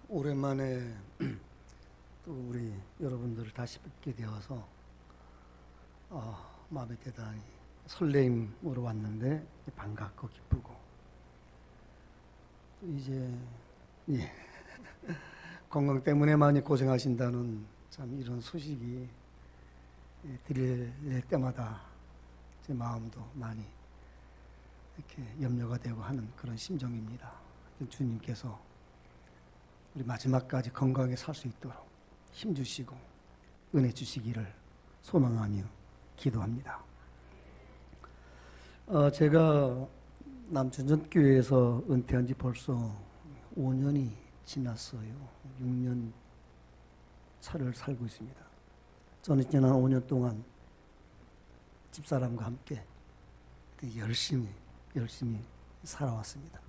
오랜만에 또 우리 여러분들을 다시 뵙게 되어서 마음이 대단히 설레임으로 왔는데 반갑고 기쁘고 또 이제 건강 때문에 많이 고생하신다는 참 이런 소식이 드릴 때마다 제 마음도 많이 이렇게 염려가 되고 하는 그런 심정입니다. 주님께서 우리 마지막까지 건강하게 살 수 있도록 힘주시고 은혜 주시기를 소망하며 기도합니다. 제가 남춘천교회에서 은퇴한 지 벌써 5년이 지났어요. 6년 차를 살고 있습니다. 저는 지난 5년 동안 집사람과 함께 열심히 살아왔습니다.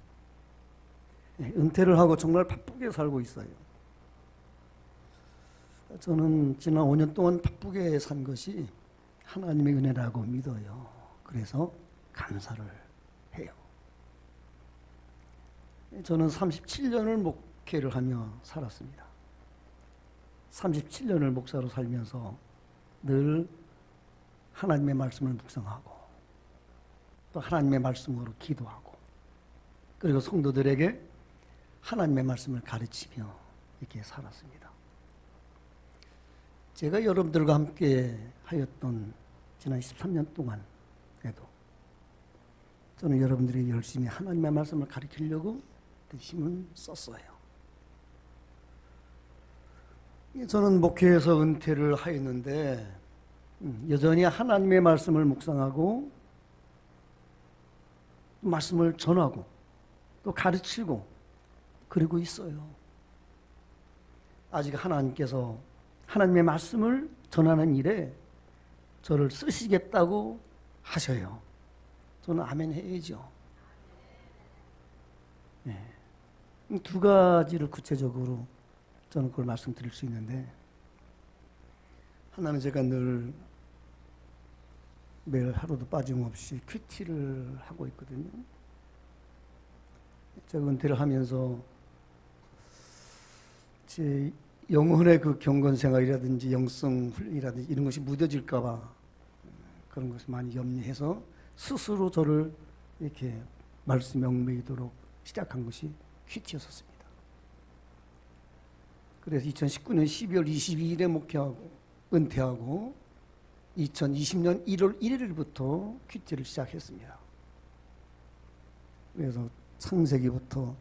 은퇴를 하고 정말 바쁘게 살고 있어요. 저는 지난 5년 동안 바쁘게 산 것이 하나님의 은혜라고 믿어요. 그래서 감사를 해요. 저는 37년을 목회를 하며 살았습니다. 37년을 목사로 살면서 늘 하나님의 말씀을 묵상하고 또 하나님의 말씀으로 기도하고 그리고 성도들에게 하나님의 말씀을 가르치며 이렇게 살았습니다. 제가 여러분들과 함께 하였던 지난 13년 동안에도 저는 여러분들이 열심히 하나님의 말씀을 가르치려고 힘을 썼어요. 저는 목회에서 은퇴를 하였는데 여전히 하나님의 말씀을 묵상하고 말씀을 전하고 또 가르치고 그리고 있어요. 아직 하나님께서 하나님의 말씀을 전하는 일에 저를 쓰시겠다고 하셔요. 저는 아멘 해야죠. 두 가지를 구체적으로 저는 그걸 말씀드릴 수 있는데, 하나는 제가 늘 매일 하루도 빠짐없이 큐티를 하고 있거든요. 제가 은퇴를 하면서 제 영혼의 그 경건 생활이라든지 영성 훈련이라든지 이런 것이 무뎌질까봐 그런 것을 많이 염려해서 스스로 저를 이렇게 말씀에 얽매이도록 시작한 것이 큐티였었습니다. 그래서 2019년 12월 22일에 목회하고 은퇴하고 2020년 1월 1일부터 큐티를 시작했습니다. 그래서 창세기부터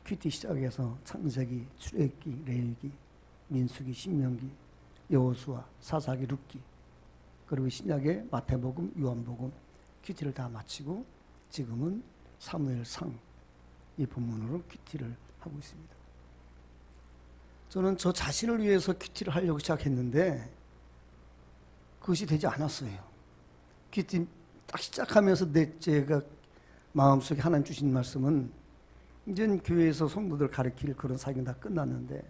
큐티 시작해서 창세기, 출애굽기, 레위기, 민수기, 신명기, 여호수아, 사사기, 룻기 그리고 신약의 마태복음, 요한복음 큐티를 다 마치고 지금은 사무엘상 이 본문으로 큐티를 하고 있습니다. 저는 저 자신을 위해서 큐티를 하려고 시작했는데 그것이 되지 않았어요. 큐티 딱 시작하면서 제가 마음속에 하나님 주신 말씀은 이제는 교회에서 성도들 가르칠 그런 사역은 다 끝났는데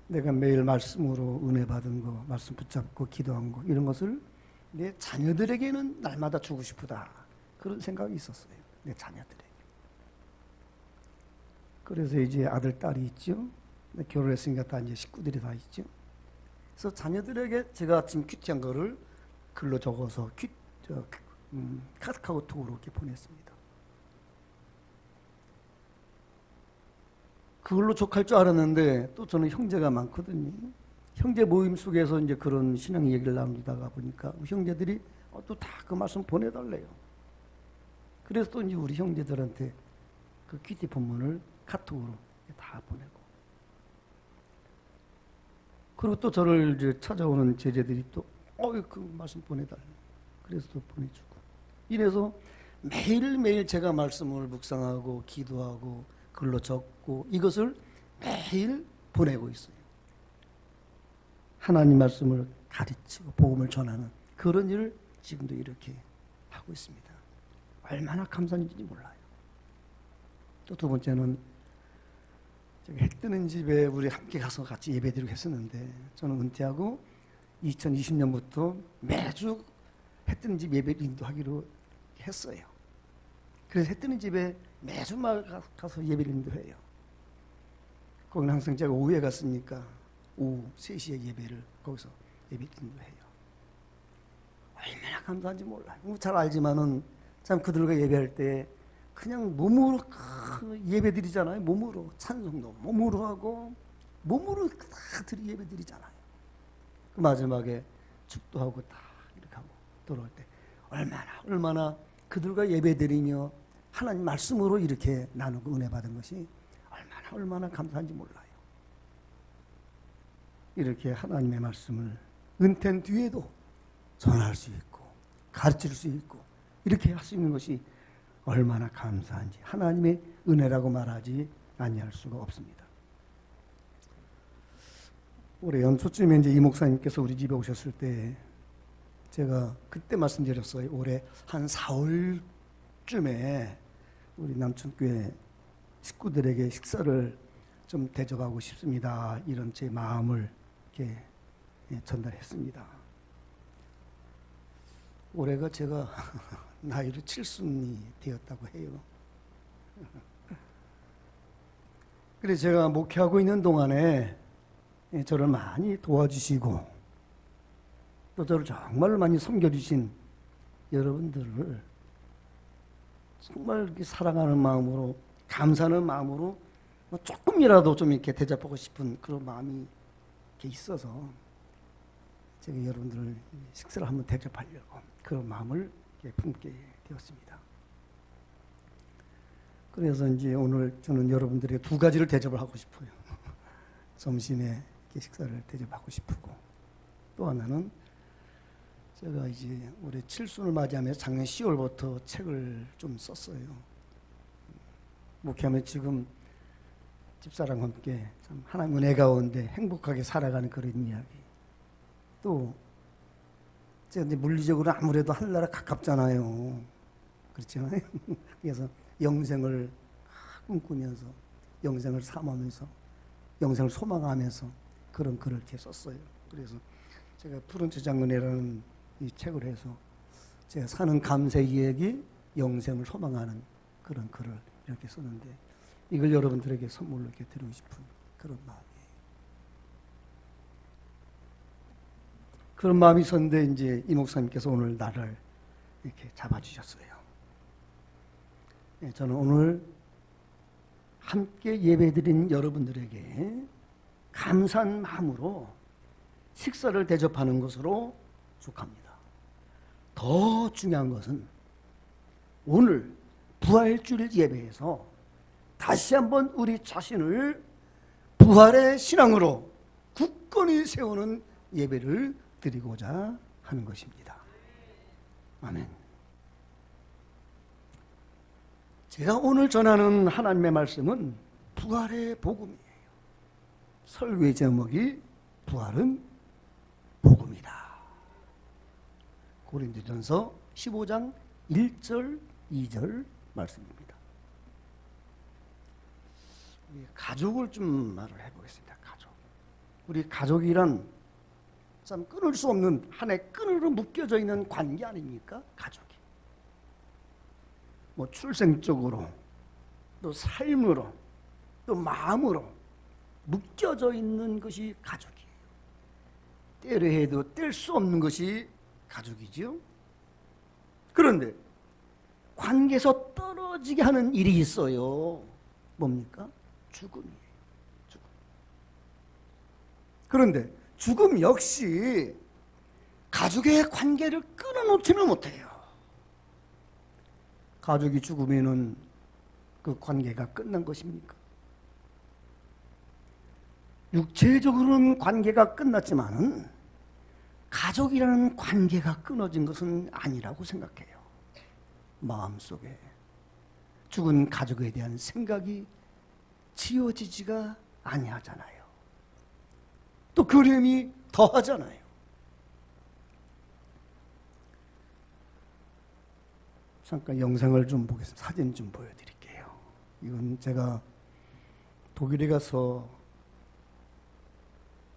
내가 매일 말씀으로 은혜 받은 거, 말씀 붙잡고 기도한 거 이런 것을 내 자녀들에게는 날마다 주고 싶다. 그런 생각이 있었어요. 내 자녀들에게. 그래서 이제 아들, 딸이 있죠. 결혼했으니까 다 이제 식구들이 다 있죠. 그래서 자녀들에게 제가 지금 큐티한 거를 글로 적어서 카카오톡으로 이렇게 보냈습니다. 그걸로 족할 줄 알았는데 또 저는 형제가 많거든요. 형제 모임 속에서 이제 그런 신앙 얘기를 나누다가 보니까 형제들이 또 다 그 말씀 보내달래요. 그래서 또 이제 우리 형제들한테 그 큐티 본문을 카톡으로 다 보내고 그리고 또 저를 이제 찾아오는 제자들이 또 그 말씀 보내달래. 그래서 또 보내주고 이래서 매일매일 제가 말씀을 묵상하고 기도하고 글로 적고 이것을 매일 보내고 있어요. 하나님 말씀을 가르치고 복음을 전하는 그런 일을 지금도 이렇게 하고 있습니다. 얼마나 감사한지 몰라요. 또 두 번째는 해 뜨는 집에 우리 함께 가서 같이 예배드리고 했었는데 저는 은퇴하고 2020년부터 매주 해 뜨는 집 예배를 인도하기로 했어요. 그래서 해 뜨는 집에 매주 가서 예배를 인도해요. 거기는 항상 제가 오후에 갔으니까 오후 3시에 예배를 거기서 예배 드리기도 해요. 얼마나 감사한지 몰라요. 잘 알지만은 참 그들과 예배할 때 그냥 몸으로 예배 드리잖아요. 몸으로 찬송도 몸으로 하고 몸으로 다 예배 드리잖아요. 그 마지막에 축도하고 다 이렇게 하고 돌아올 때 얼마나 그들과 예배 드리며 하나님 말씀으로 이렇게 나누고 은혜 받은 것이 얼마나 감사한지 몰라요. 이렇게 하나님의 말씀을 은퇴한 뒤에도 전할 수 있고 가르칠 수 있고 이렇게 할 수 있는 것이 얼마나 감사한지 하나님의 은혜라고 말하지 아니할 수가 없습니다. 올해 연초쯤에 이제 이 목사님께서 우리 집에 오셨을 때 제가 그때 말씀드렸어요. 올해 한 4월쯤에 우리 남천교회 식구들에게 식사를 좀 대접하고 싶습니다. 이런 제 마음을 이렇게 전달했습니다. 올해가 제가 나이로 7순이 되었다고 해요. 그래서 제가 목회하고 있는 동안에 저를 많이 도와주시고 또 저를 정말 많이 섬겨주신 여러분들을 정말 이렇게 사랑하는 마음으로 감사하는 마음으로 조금이라도 좀 이렇게 대접하고 싶은 그런 마음이 이렇게 있어서 제가 여러분들을 식사를 한번 대접하려고 그런 마음을 품게 되었습니다. 그래서 이제 오늘 저는 여러분들에게 2가지를 대접을 하고 싶어요. 점심에 식사를 대접하고 싶고 또 하나는 제가 이제 올해 7순을 맞이하면서 작년 10월부터 책을 좀 썼어요. 목회하면 지금 집사람과 함께 참 하나님 은혜 가운데 행복하게 살아가는 그런 이야기. 또 제가 이제 물리적으로 아무래도 하늘나라 가깝잖아요. 그렇잖아요. 그래서 영생을 꿈꾸면서 영생을 삼으면서 영생을 소망하면서 그런 글을 이렇게 썼어요. 그래서 제가 푸른 저장은혜라는 이 책을 해서 제가 사는 감세 이야기 영생을 소망하는 그런 글을 이렇게 썼는데 이걸 여러분들에게 선물로 이렇게 드리고 싶은 그런 마음이에요. 그런 마음이 있었는데 이제 이 목사님께서 오늘 나를 이렇게 잡아주셨어요. 저는 오늘 함께 예배드린 여러분들에게 감사한 마음으로 식사를 대접하는 것으로 축하합니다. 더 중요한 것은 오늘 부활주일 예배에서 다시 한번 우리 자신을 부활의 신앙으로 굳건히 세우는 예배를 드리고자 하는 것입니다. 아멘. 제가 오늘 전하는 하나님의 말씀은 부활의 복음이에요. 설교의 제목이 부활은 복음이다. 고린도전서 15장 1절 2절 말씀입니다. 가족을 좀 말을 해보겠습니다. 가족. 우리 가족이란 참 끊을 수 없는 한 해 끈으로 묶여져 있는 관계 아닙니까? 가족이. 뭐 출생적으로 또 삶으로 또 마음으로 묶여져 있는 것이 가족이에요. 때려 해도 뗄 수 없는 것이 가족이죠. 그런데 관계에서 떨어지게 하는 일이 있어요. 뭡니까? 죽음이에요. 죽음. 그런데 죽음 역시 가족의 관계를 끊어놓지는 못해요. 가족이 죽으면은 그 관계가 끝난 것입니까? 육체적으로는 관계가 끝났지만은 가족이라는 관계가 끊어진 것은 아니라고 생각해요. 마음속에 죽은 가족에 대한 생각이 지워지지가 아니하잖아요. 또 그림이 더하잖아요. 잠깐 영상을 좀 보겠습니다. 사진 좀 보여드릴게요. 이건 제가 독일에 가서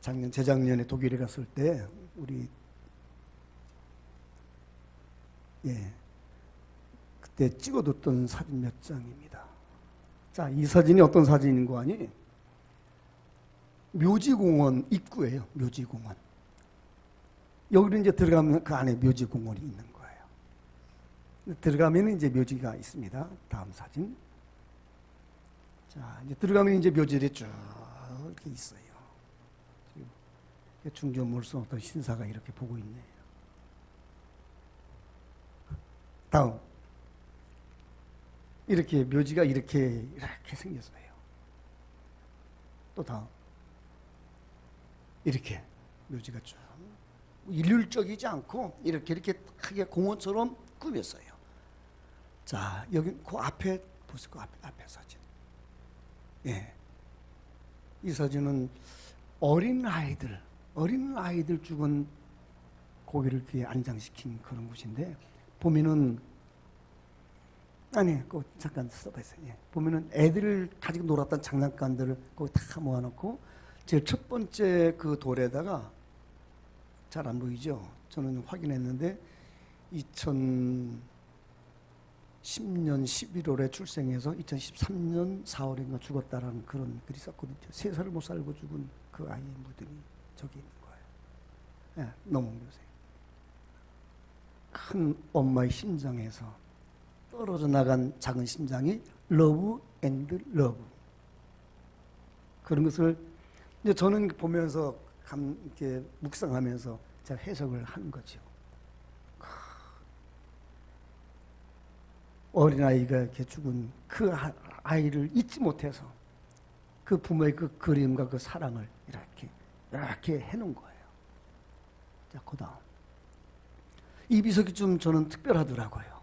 재작년에 독일에 갔을 때 우리 그때 찍어뒀던 사진 몇 장입니다. 자, 이 사진이 어떤 사진인 거 아니? 묘지공원 입구예요. 묘지공원. 여기로 이제 들어가면 그 안에 묘지공원이 있는 거예요. 들어가면 이제 묘지가 있습니다. 다음 사진. 자, 이제 들어가면 이제 묘지들이 쭉 이렇게 있어요. 중조물성 어떤 신사가 이렇게 보고 있네요. 다음. 이렇게 묘지가 이렇게 생겼어요. 또 다음. 이렇게 묘지가 쭉 일률적이지 않고 이렇게 크게 공원처럼 꾸몄어요. 자, 여기 그 앞에 보세요. 그 앞에 사진. 예. 이 사진은 어린 아이들 죽은 고기를 뒤에 안장시킨 그런 곳인데, 보면은, 아니, 그 잠깐 써봐요. 예. 보면은 애들 가지고 놀았던 장난감들을 거기 다 모아놓고, 제일 첫 번째 그 돌에다가, 잘 안 보이죠? 저는 확인했는데, 2010년 11월에 출생해서 2013년 4월인가 죽었다라는 그런 글이 있었거든요. 3살을 못 살고 죽은 그 아이의 무덤이 저기 있는 거예요. 예, 넘어보세요. 큰 엄마의 심장에서 떨어져 나간 작은 심장이 러브 앤드 러브. 그런 것을 이제 저는 보면서 이렇게 묵상하면서 제가 해석을 하는 거죠. 어린아이가 이렇게 죽은 그 아이를 잊지 못해서 그 부모의 그 그림과 그 사랑을 이렇게 해놓은 거예요. 자, 그 다음. 이 비석이 좀 저는 특별하더라고요.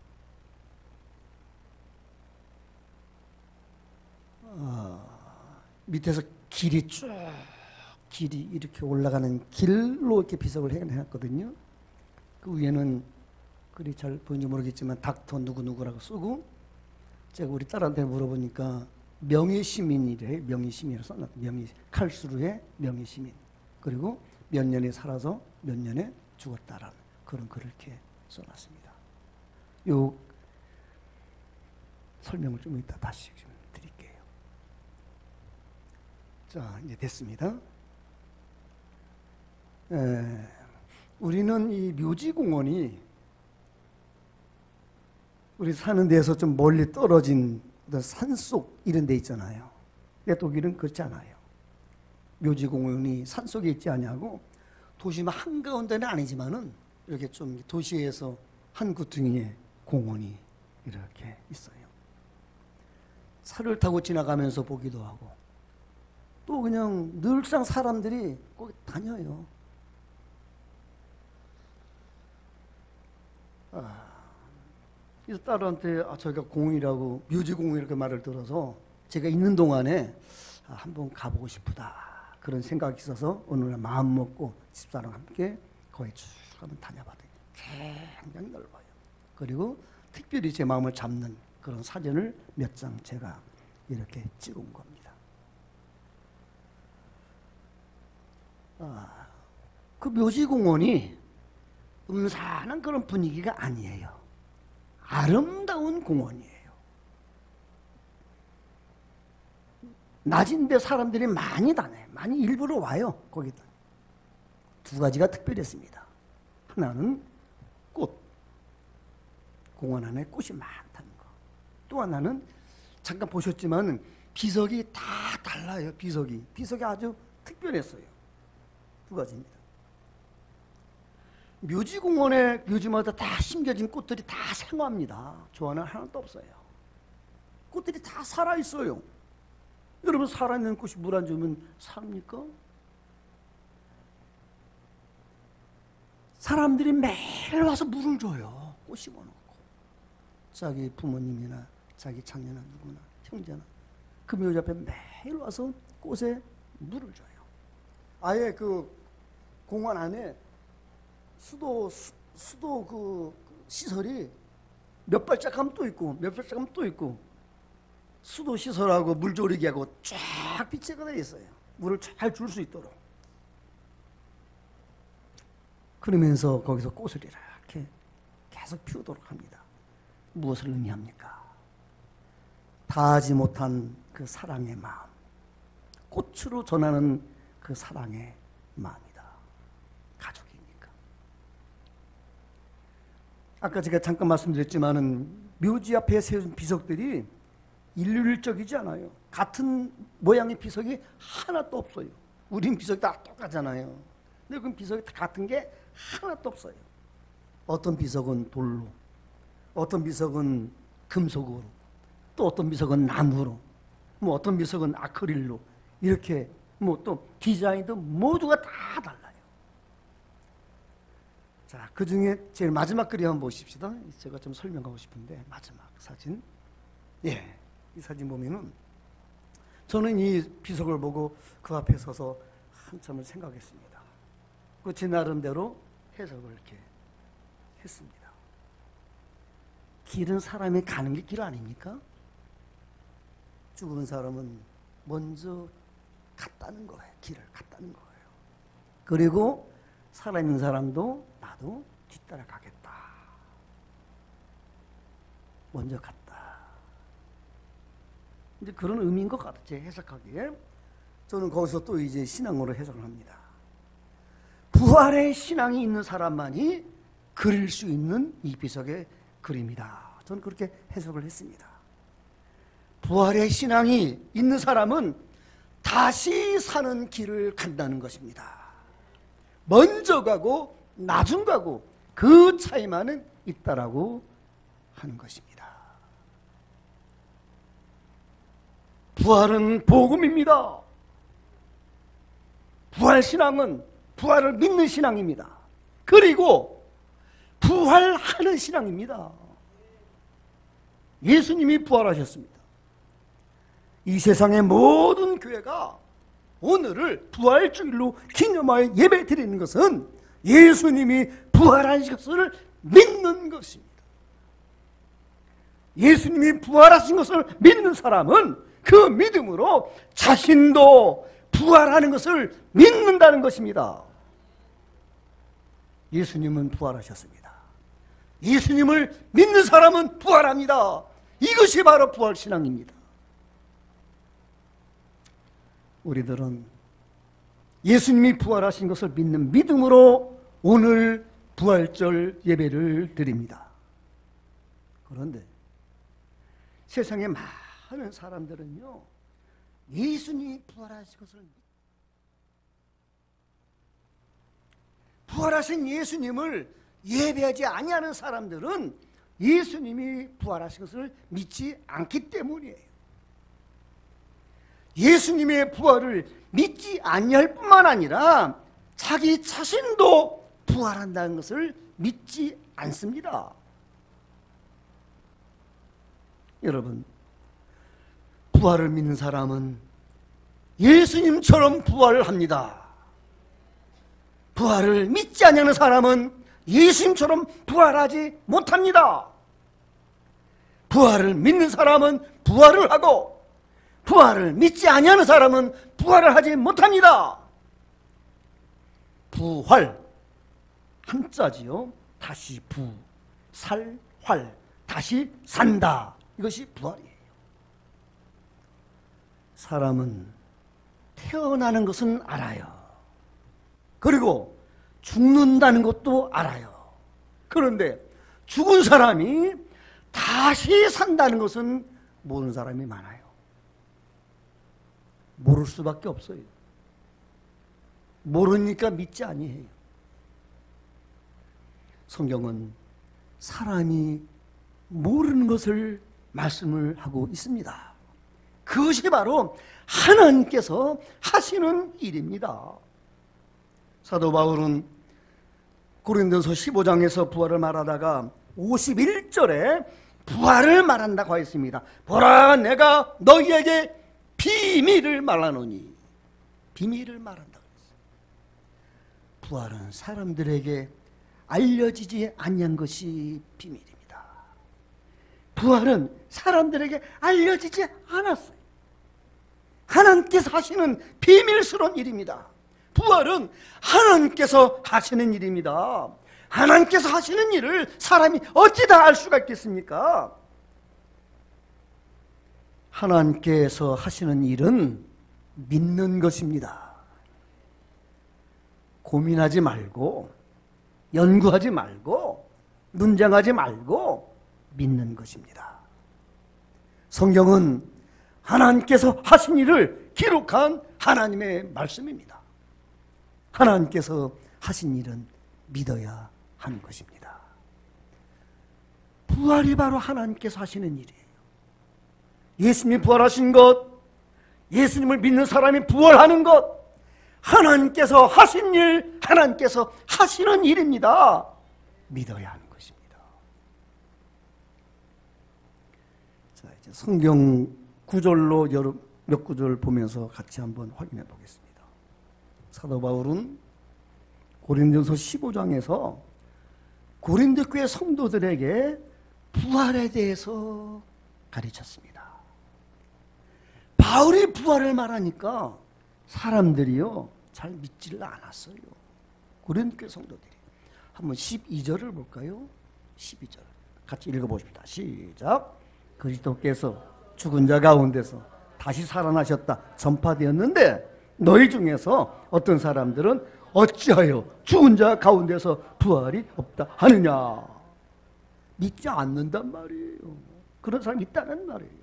밑에서 길이 이렇게 올라가는 길로 이렇게 비석을 해놨거든요. 그 위에는 글이 잘 보이는지 모르겠지만 닥터 누구누구라고 쓰고, 제가 우리 딸한테 물어보니까 명예시민이래. 명예시민이라고 써놨다. 칼수루의 명예시민. 그리고 몇 년에 살아서 몇 년에 죽었다라는 그런 글을 이렇게 써놨습니다. 요 설명을 좀 이따 다시 좀 드릴게요. 자, 이제 됐습니다. 우리는 이 묘지공원이 우리 사는 데에서 좀 멀리 떨어진 산속 이런 데 있잖아요. 근데 독일은 그렇지 않아요. 묘지공원이 산속에 있지 않냐고, 도시 한가운데는 아니지만은 이렇게 좀 도시에서 한 구퉁이에 공원이 이렇게 있어요. 차를 타고 지나가면서 보기도 하고, 또 그냥 늘상 사람들이 거기 다녀요. 그래서 딸한테 저희가 공이라고, 묘지공원이라고 말을 들어서 제가 있는 동안에 한번 가보고 싶다 그런 생각이 있어서 어느 날 마음 먹고 집사람과 함께 거기 쭉 한번 다녀봤더니 굉장히 넓어요. 그리고 특별히 제 마음을 잡는 그런 사진을 몇 장 제가 이렇게 찍은 겁니다. 그 묘지공원이 음산한 그런 분위기가 아니에요. 아름다운 공원이에요. 낮인데 사람들이 많이 다녀요. 많이 일부러 와요. 거기다. 두 가지가 특별했습니다. 하나는 꽃. 공원 안에 꽃이 많다는 거. 또 하나는 잠깐 보셨지만 비석이 다 달라요. 비석이 아주 특별했어요. 두 가지입니다. 묘지공원에 묘지마다 다 심겨진 꽃들이 다 생화합니다. 조화는 하나도 없어요. 꽃들이 다 살아있어요. 여러분, 살아있는 꽃이 물 안 주면 삽니까? 사람들이 매일 와서 물을 줘요. 꽃 심어놓고. 자기 부모님이나 자기 자녀나 누구나 형제나 그 묘지 앞에 매일 와서 꽃에 물을 줘요. 아예 그 공원 안에 수도 그 시설이 몇 발짝 하면 또 있고, 몇 발짝 하면 또 있고, 수도 시설하고 물조리기하고 쫙 비치가 되어 있어요. 물을 잘 줄 수 있도록. 그러면서 거기서 꽃을 이렇게 계속 피우도록 합니다. 무엇을 의미합니까? 다하지 못한 그 사랑의 마음, 꽃으로 전하는 그 사랑의 마음이다. 가족이니까. 아까 제가 잠깐 말씀드렸지만은 묘지 앞에 세운 비석들이 일률적이지 않아요. 같은 모양의 비석이 하나도 없어요. 우린 비석이 다 똑같잖아요. 근데 그 비석이 같은 게 하나도 없어요. 어떤 비석은 돌로, 어떤 비석은 금속으로, 또 어떤 비석은 나무로, 뭐 어떤 비석은 아크릴로, 이렇게 뭐 또 디자인도 모두가 다 달라요. 자, 그 중에 제일 마지막 그림 한번 보십시다. 제가 좀 설명하고 싶은데, 마지막 사진. 예, 이 사진 보면은 저는 이 비석을 보고 그 앞에 서서 한참을 생각했습니다. 그 제 나름대로 해석을 이렇게 했습니다. 길은 사람이 가는 게 길 아닙니까? 죽은 사람은 먼저 갔다는 거예요. 길을 갔다는 거예요. 그리고 살아있는 사람도 나도 뒤따라 가겠다. 먼저 갔다. 이제 그런 의미인 것 같아요. 제 해석하기에. 저는 거기서 또 이제 신앙으로 해석을 합니다. 부활의 신앙이 있는 사람만이 그릴 수 있는 이 비석의 그림이다. 저는 그렇게 해석을 했습니다. 부활의 신앙이 있는 사람은 다시 사는 길을 간다는 것입니다. 먼저 가고 나중 가고 그 차이만은 있다라고 하는 것입니다. 부활은 복음입니다. 부활 신앙은 부활을 믿는 신앙입니다. 그리고 부활하는 신앙입니다. 예수님이 부활하셨습니다. 이 세상의 모든 교회가 오늘을 부활주일로 기념하여 예배 드리는 것은 예수님이 부활하신 것을 믿는 것입니다. 예수님이 부활하신 것을 믿는 사람은 그 믿음으로 자신도 부활하는 것을 믿는다는 것입니다. 예수님은 부활하셨습니다. 예수님을 믿는 사람은 부활합니다. 이것이 바로 부활신앙입니다. 우리들은 예수님이 부활하신 것을 믿는 믿음으로 오늘 부활절 예배를 드립니다. 그런데 세상에 많은 사람들은요, 예수님이 부활하신 것을 부활하신 예수님을 예배하지 아니하는 사람들은 예수님이 부활하신 것을 믿지 않기 때문이에요. 예수님의 부활을 믿지 아니할 뿐만 아니라 자기 자신도 부활한다는 것을 믿지 않습니다. 여러분, 부활을 믿는 사람은 예수님처럼 부활을 합니다. 부활을 믿지 않는 사람은 예수님처럼 부활하지 못합니다. 부활을 믿는 사람은 부활을 하고 부활을 믿지 아니하는 사람은 부활을 하지 못합니다. 부활 한자지요. 다시 부, 살, 활, 다시 산다. 이것이 부활이에요. 사람은 태어나는 것은 알아요. 그리고 죽는다는 것도 알아요. 그런데 죽은 사람이 다시 산다는 것은 모르는 사람이 많아요. 모를 수밖에 없어요. 모르니까 믿지 아니해요. 성경은 사람이 모르는 것을 말씀을 하고 있습니다. 그것이 바로 하나님께서 하시는 일입니다. 사도 바울은 고린도서 15장에서 부활을 말하다가 51절에 부활을 말한다고 했습니다. 보라, 내가 너희에게 비밀을 말하노니. 비밀을 말한다고 했어요. 부활은 사람들에게 알려지지 아니한 것이 비밀입니다. 부활은 사람들에게 알려지지 않았어요. 하나님께서 하시는 비밀스러운 일입니다. 부활은 하나님께서 하시는 일입니다. 하나님께서 하시는 일을 사람이 어찌 다 알 수가 있겠습니까? 하나님께서 하시는 일은 믿는 것입니다. 고민하지 말고 연구하지 말고 논쟁하지 말고 믿는 것입니다. 성경은 하나님께서 하신 일을 기록한 하나님의 말씀입니다. 하나님께서 하신 일은 믿어야 하는 것입니다. 부활이 바로 하나님께서 하시는 일이에요. 예수님이 부활하신 것, 예수님을 믿는 사람이 부활하는 것, 하나님께서 하신 일, 하나님께서 하시는 일입니다. 믿어야 하는 것입니다. 자, 이제 성경 구절로 몇 구절 보면서 같이 한번 확인해 보겠습니다. 사도 바울은 고린도전서 15장에서 고린도 교회 성도들에게 부활에 대해서 가르쳤습니다. 바울이 부활을 말하니까 사람들이요 잘 믿지를 않았어요. 고린도 교회 성도들이. 한번 12절을 볼까요? 12절 같이 읽어보십니다. 시작. 그리스도께서 죽은 자 가운데서 다시 살아나셨다 전파되었는데 너희 중에서 어떤 사람들은 어찌하여 죽은 자 가운데서 부활이 없다 하느냐. 믿지 않는단 말이에요. 그런 사람이 있다는 말이에요.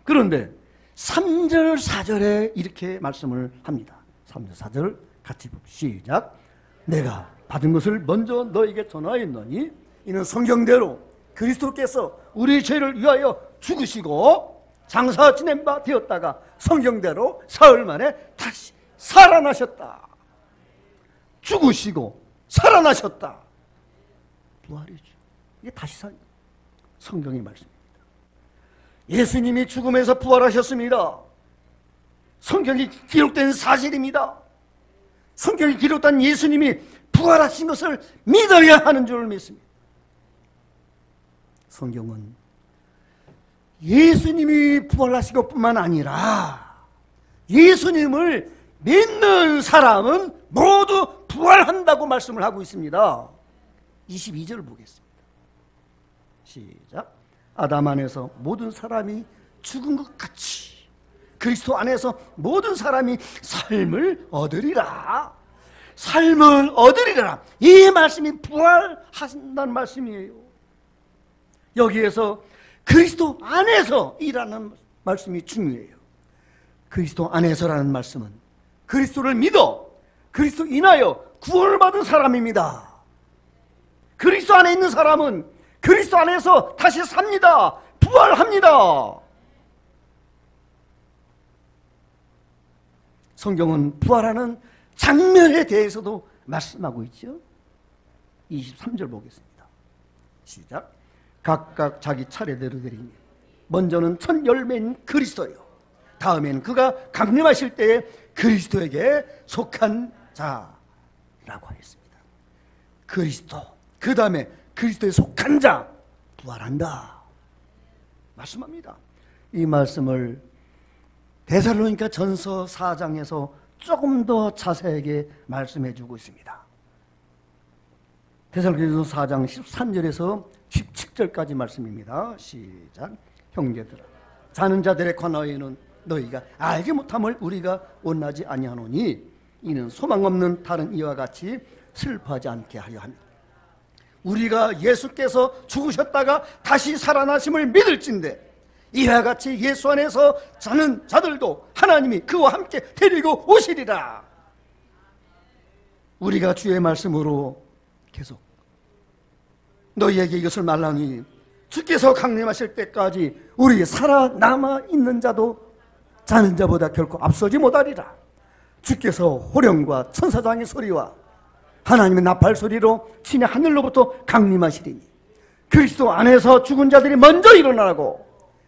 그런데 3절 4절에 이렇게 말씀을 합니다. 3절 4절 같이 시작. 내가 받은 것을 먼저 너에게 전하였노니 이는 성경대로 그리스도께서 우리 죄를 위하여 죽으시고 장사 지낸 바 되었다가 성경대로 사흘 만에 다시 살아나셨다. 죽으시고 살아나셨다. 부활이죠. 이게 다시 산 성경의 말씀입니다. 예수님이 죽음에서 부활하셨습니다. 성경이 기록된 사실입니다. 성경이 기록된 예수님이 부활하신 것을 믿어야 하는 줄 믿습니다. 성경은 예수님이 부활하신 것뿐만 아니라 예수님을 믿는 사람은 모두 부활한다고 말씀을 하고 있습니다. 22절을 보겠습니다. 시작. 아담 안에서 모든 사람이 죽은 것 같이 그리스도 안에서 모든 사람이 삶을 얻으리라. 삶을 얻으리라. 이 말씀이 부활하신다는 말씀이에요. 여기에서 그리스도 안에서 이라는 말씀이 중요해요. 그리스도 안에서라는 말씀은 그리스도를 믿어 그리스도 인하여 구원을 받은 사람입니다. 그리스도 안에 있는 사람은 그리스도 안에서 다시 삽니다. 부활합니다. 성경은 부활하는 장면에 대해서도 말씀하고 있죠. 23절 보겠습니다. 시작. 각각 자기 차례대로 드리니 먼저는 첫 열매인 그리스도요 다음에는 그가 강림하실 때에 그리스도에게 속한 자라고 하겠습니다. 그리스도 그 다음에 그리스도에 속한 자 부활한다 말씀합니다. 이 말씀을 데살로니가 전서 4장에서 조금 더 자세하게 말씀해 주고 있습니다. 데살로니가전서 4장 13절에서 17절까지 말씀입니다. 시작. 형제들아 자는 자들에 관하여는 너희가 알지 못함을 우리가 원하지 아니하노니 이는 소망 없는 다른 이와 같이 슬퍼하지 않게 하려 함이라. 우리가 예수께서 죽으셨다가 다시 살아나심을 믿을진대 이와 같이 예수 안에서 자는 자들도 하나님이 그와 함께 데리고 오시리라. 우리가 주의 말씀으로 계속 너희에게 이것을 말하니 주께서 강림하실 때까지 우리 살아남아 있는 자도 자는 자보다 결코 앞서지 못하리라. 주께서 호령과 천사장의 소리와 하나님의 나팔 소리로 친히 하늘로부터 강림하시리니 그리스도 안에서 죽은 자들이 먼저 일어나고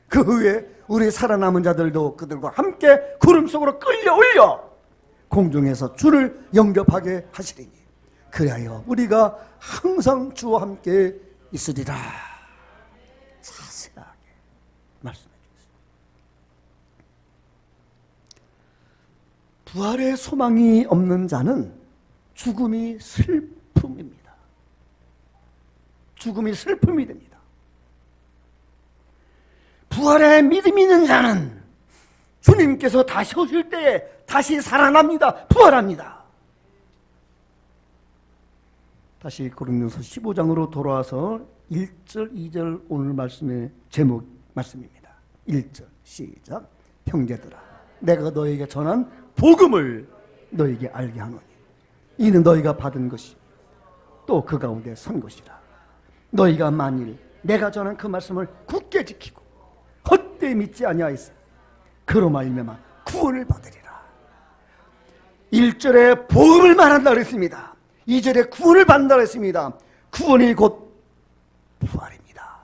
그 후에 우리 살아남은 자들도 그들과 함께 구름 속으로 끌려올려 공중에서 주를 영접하게 하시리니 그리하여 우리가 항상 주와 함께 있으리라. 자세하게 말씀해 주셨습니다. 부활의 소망이 없는 자는 죽음이 슬픔입니다. 죽음이 슬픔이 됩니다. 부활의 믿음이 있는 자는 주님께서 다시 오실 때에 다시 살아납니다. 부활합니다. 다시 고린도서 15장으로 돌아와서 1절, 2절 오늘 말씀의 제목 말씀입니다. 1절 시작. 형제들아, 내가 너에게 전한 복음을 너에게 알게 하노니 이는 너희가 받은 것이 또 그 가운데 선 것이라. 너희가 만일 내가 전한 그 말씀을 굳게 지키고 헛되이 믿지 아니하였으면 그로 말미암아 구원을 받으리라. 1절에 복음을 말한다 그랬습니다. 2절에 구원을 받는다 그랬습니다. 구원이 곧 부활입니다.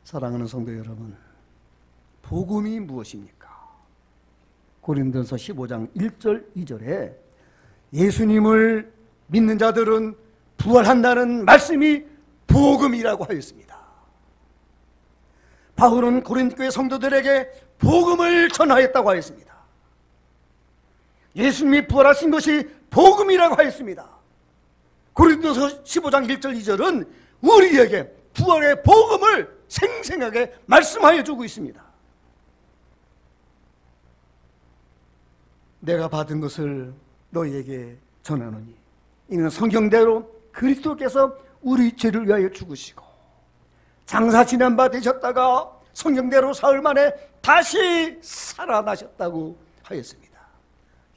사랑하는 성도 여러분, 복음이 무엇입니까? 고린도서 15장 1절 2절에 예수님을 믿는 자들은 부활한다는 말씀이 복음이라고 하였습니다. 바울은 고린도 교회 성도들에게 복음을 전하였다고 하였습니다. 예수님이 부활하신 것이 복음이라고 하였습니다. 고린도서 15장 1절 2절은 우리에게 부활의 복음을 생생하게 말씀하여 주고 있습니다. 내가 받은 것을 너희에게 전하노니 이는 성경대로 그리스도께서 우리 죄를 위하여 죽으시고 장사 지난 바 되셨다가 성경대로 사흘 만에 다시 살아나셨다고 하였습니다.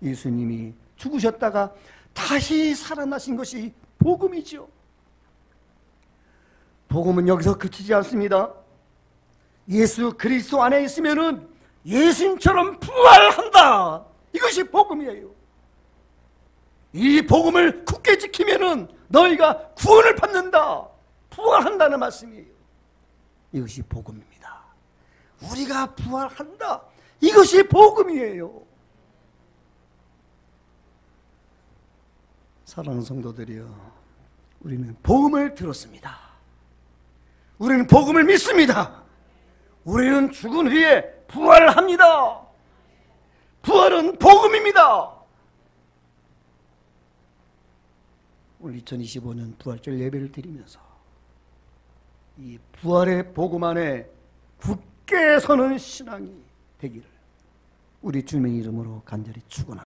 예수님이 죽으셨다가 다시 살아나신 것이 복음이죠. 복음은 여기서 그치지 않습니다. 예수 그리스도 안에 있으면은 예수님처럼 부활한다. 이것이 복음이에요. 이 복음을 굳게 지키면은 너희가 구원을 받는다. 부활한다는 말씀이에요. 이것이 복음입니다. 우리가 부활한다. 이것이 복음이에요. 사랑하는 성도들이여, 우리는 복음을 들었습니다. 우리는 복음을 믿습니다. 우리는 죽은 후에 부활합니다. 부활은 복음입니다. 오늘 2025년 부활절 예배를 드리면서 이 부활의 복음 안에 굳게 서는 신앙이 되기를 우리 주님의 이름으로 간절히 축원합니다.